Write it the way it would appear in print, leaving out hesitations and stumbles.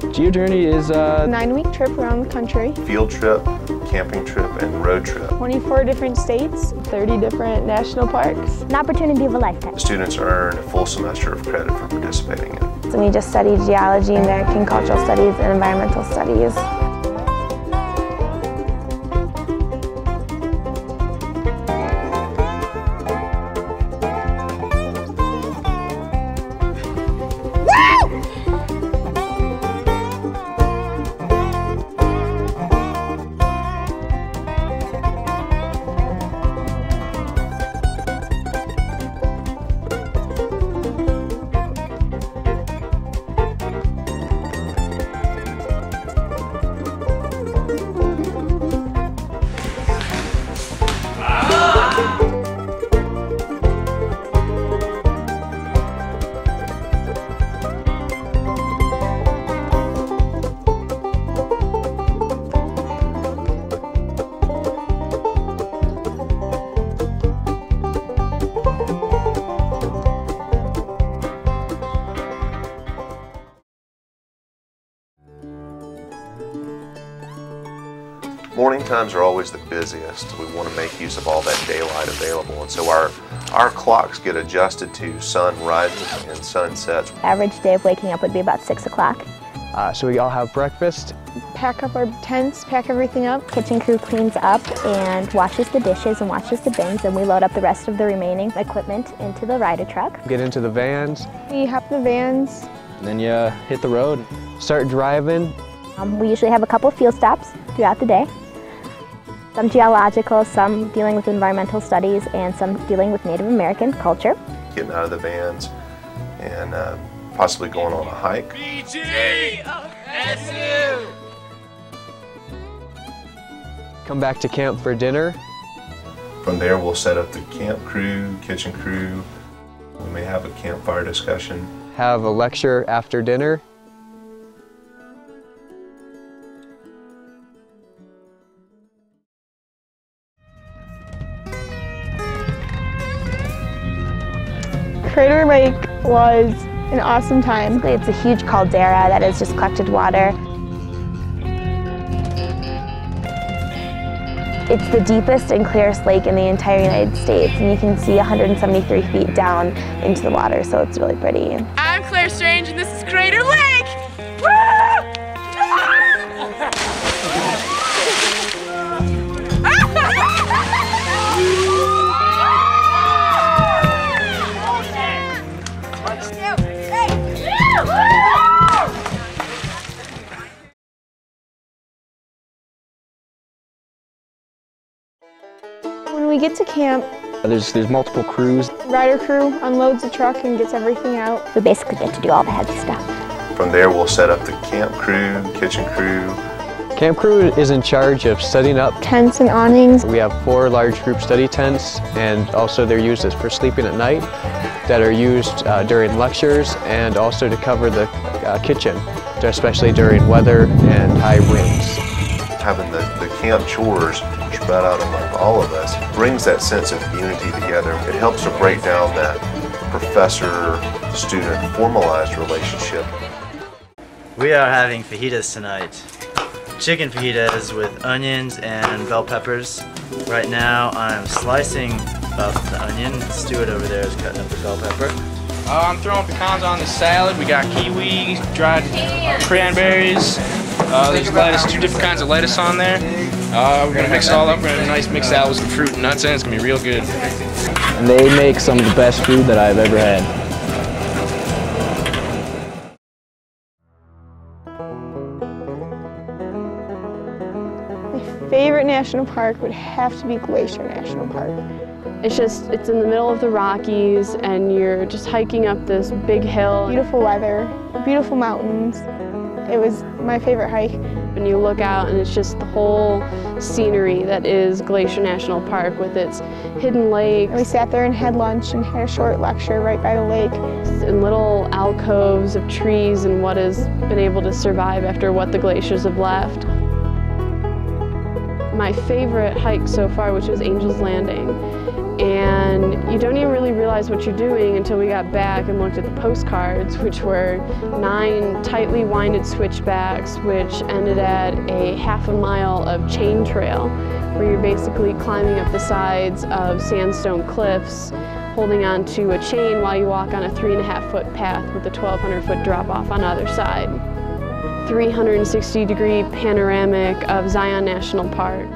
GeoJourney is a 9-week trip around the country. Field trip, camping trip, and road trip. 24 different states, 30 different national parks. An opportunity of a lifetime. The students earn a full semester of credit for participating in it. So we just studied geology, American cultural studies, and environmental studies. Morning times are always the busiest. We want to make use of all that daylight available, and so our clocks get adjusted to sun rises and sunsets. Average day of waking up would be about 6 o'clock. so we all have breakfast. Pack up our tents, pack everything up. Kitchen crew cleans up and washes the dishes and washes the bins, and we load up the rest of the remaining equipment into the rider truck. Get into the vans. We hop the vans. And then you hit the road. Start driving. We usually have a couple field stops throughout the day. Some geological, some dealing with environmental studies, and some dealing with Native American culture. Getting out of the vans and possibly going on a hike. Come back to camp for dinner. From there we'll set up the camp crew, kitchen crew. We may have a campfire discussion. Have a lecture after dinner. Crater Lake was an awesome time. It's a huge caldera that has just collected water. It's the deepest and clearest lake in the entire United States, and you can see 173 feet down into the water, so it's really pretty. I'm Claire Strange, and this is Crater Lake! When we get to camp, There's multiple crews. rider crew unloads the truck and gets everything out. We basically get to do all the heavy stuff. From there we'll set up the camp crew, kitchen crew. Camp crew is in charge of setting up. Tents and awnings. We have 4 large group study tents, and also they're used for sleeping at night, that are used during lectures and also to cover the kitchen, especially during weather and high winds. Having the camp chores spread out among all of us brings that sense of unity together. It helps to break down that professor-student formalized relationship. We are having fajitas tonight. Chicken fajitas with onions and bell peppers. Right now I'm slicing up the onion. Stuart over there is cutting up the bell pepper. I'm throwing pecans on the salad. We got kiwi, dried cranberries. There's lettuce, 2 different kinds of lettuce on there. We're gonna mix it all up. We're gonna have a nice mixed salad with some fruit and nuts in it. It's gonna be real good. And they make some of the best food that I've ever had. My favorite national park would have to be Glacier National Park. It's in the middle of the Rockies, and you're just hiking up this big hill. Beautiful weather, beautiful mountains. It was my favorite hike. And you look out and it's just the whole scenery that is Glacier National Park with its hidden lakes. We sat there and had lunch and had a short lecture right by the lake. And little alcoves of trees and what has been able to survive after what the glaciers have left. My favorite hike so far, which was Angel's Landing. and you don't even really realize what you're doing until we got back and looked at the postcards, which were 9 tightly winded switchbacks, which ended at a ½ mile of chain trail, where you're basically climbing up the sides of sandstone cliffs, holding on to a chain while you walk on a 3.5-foot path with a 1,200-foot drop off on either side. 360-degree panoramic of Zion National Park.